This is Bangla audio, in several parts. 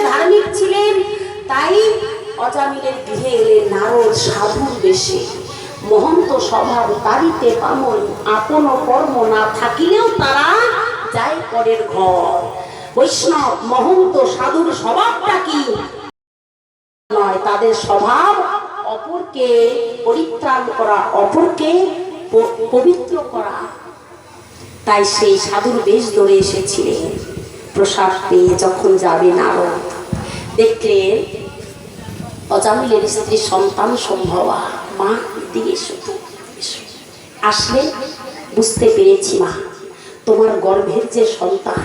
ধার্মিক ছিলেন, তাই অজামিলের গৃহে এলেন নারদ সাধুর বেশে। মহন্ত স্বভাব তারিতে পামন, আপন কর্ম না থাকিলেও তারা যায় পরের ঘর। বৈষ্ণব মহন্ত সাধুর স্বভাবটা কি নয়, তাদের স্বভাব অপরকে পরিত্রাণ করা, অপরকে পবিত্র করা। তাই সেই সাধুর বেশ ধরে এসেছিলেন। প্রসাদ পেয়ে যখন যাবে নারদ, দেখলেন অজামিলের স্ত্রী সন্তান সম্ভবা। মা দিকে আসলে বুঝতে পেরেছি মা, তোমার গর্ভের যে সন্তান,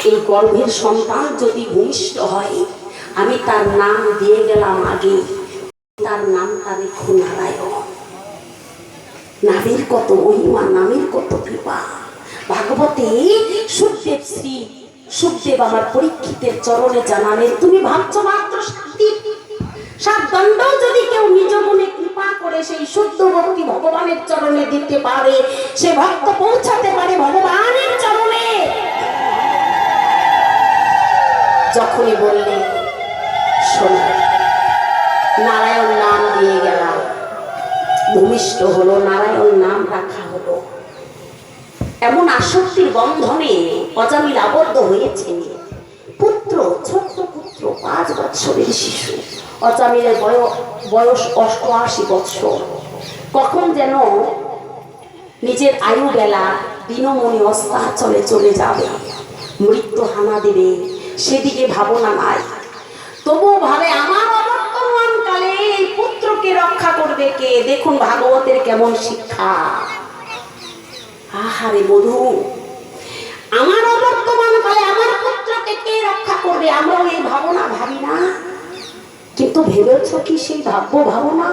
এই গর্ভের সন্তান যদি ভূমিষ্ঠ হয়, আমি তার নাম দিয়ে গেলাম আগে, তার নামটা রেখো নারায়ণ। নামের কত মহিমা, নামের কত কৃপা। ভাগবতে সুখদেব শ্রী সুখদেব আমার পরীক্ষিতের চরণে জানালেন, তুমি ভাবছো মাত্র সাত দণ্ড যদি কেউ নিজ মনে কৃপা করে সেই শুদ্ধ ভক্তি ভগবানের চরণে দিতে পারে, সে ভক্ত পৌঁছাতে পারে ভগবানের চরণে। যখনই বললেন শোনো, নারায়ণ নাম দিয়ে গেলাম, ভূমিষ্ঠ হলো, নারায়ণ নাম রাখা হলো। এমন আসক্তির বন্ধনে অজামিল আবদ্ধ হয়েছে। পুত্র, ছোট্ট পুত্র, 5 বৎসরের শিশু। অজামিলের বয়স 88 বৎসর। কখন যেন নিজের আয়ু বেলা দিনমণি অস্তাচলে চলে যাবে, মৃত্যু হানা দেবে, সেদিকে ভাবনা নাই। তবুও ভাবে আমার অবর্তমান কালে এই পুত্রকে রক্ষা করবে কে? দেখুন ভাগবতের কেমন শিক্ষা। আহারে বধূ, আমার অবর্তমান কালে আমার পুত্রকে কে রক্ষা করবে? আমরাও এই ভাবনা ভাবি না, কিন্তু ভেবেছ কি সেই ভাবনা?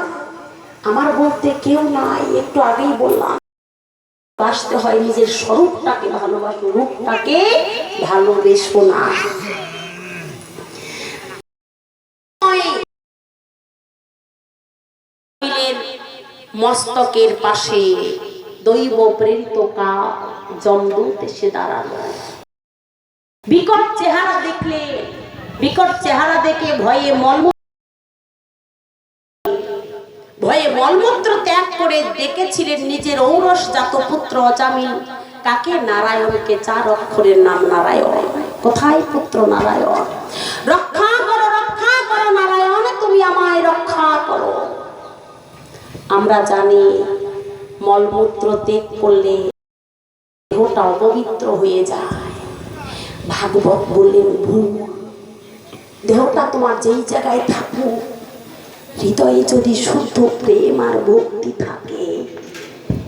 আমার বলতে কেউ নাই। একটু আগেই বললাম, বাসতে হয় নিজের স্বরূপটাকে ভালোবাসো, রূপটাকে ভালোবেসো না। মস্তকের পাশে দৈব প্রেরিত কাক যমদূত এসে দাঁড়ালো। বিকট চেহারা দেখলে, বিকট চেহারা দেখে ভয়ে মলমূত্র ত্যাগ করে ডেকেছিলেন নিজের ঔরসজাত পুত্র অজামিল। কাকে? নারায়ণকে। 4 অক্ষরের নাম নারায়ণ। কোথায় পুত্র নারায়ণ? রক্ষা করো, রক্ষা করো নারায়ণ, তুমি আমায় রক্ষা করো। আমরা জানি মলমূত্র ত্যাগ করলে দেহটা অপবিত্র হয়ে যায়। ভাগবত বললেন, দেহটা তোমার যেই জায়গায় থাকুক, হৃদয়ে যদি শুদ্ধ প্রেম আর ভক্তি থাকে,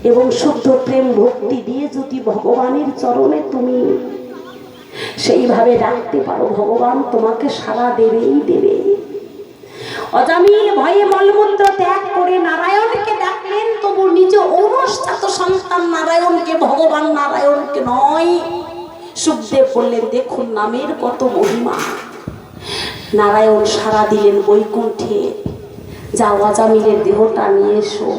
এবং শুদ্ধ প্রেম ভক্তি দিয়ে যদি ভগবানের চরণে তুমি সেইভাবে ডাকতে পারো, ভগবান তোমাকে সাড়া দেবেই দেবে। অজামিল ভয়ে মলমূত্র ত্যাগ করে নারায়ণকে ডাকলেন, তবু নিজ ঔরসজাত সন্তান নারায়ণকে, ভগবান নারায়ণকে নয়। সুখদেব বললেন, দেখুন নামের কত মহিমা। নারায়ণ সাড়া দিলেন বৈকুণ্ঠে, যাও অজামিলের দেহটা নিয়ে এসো।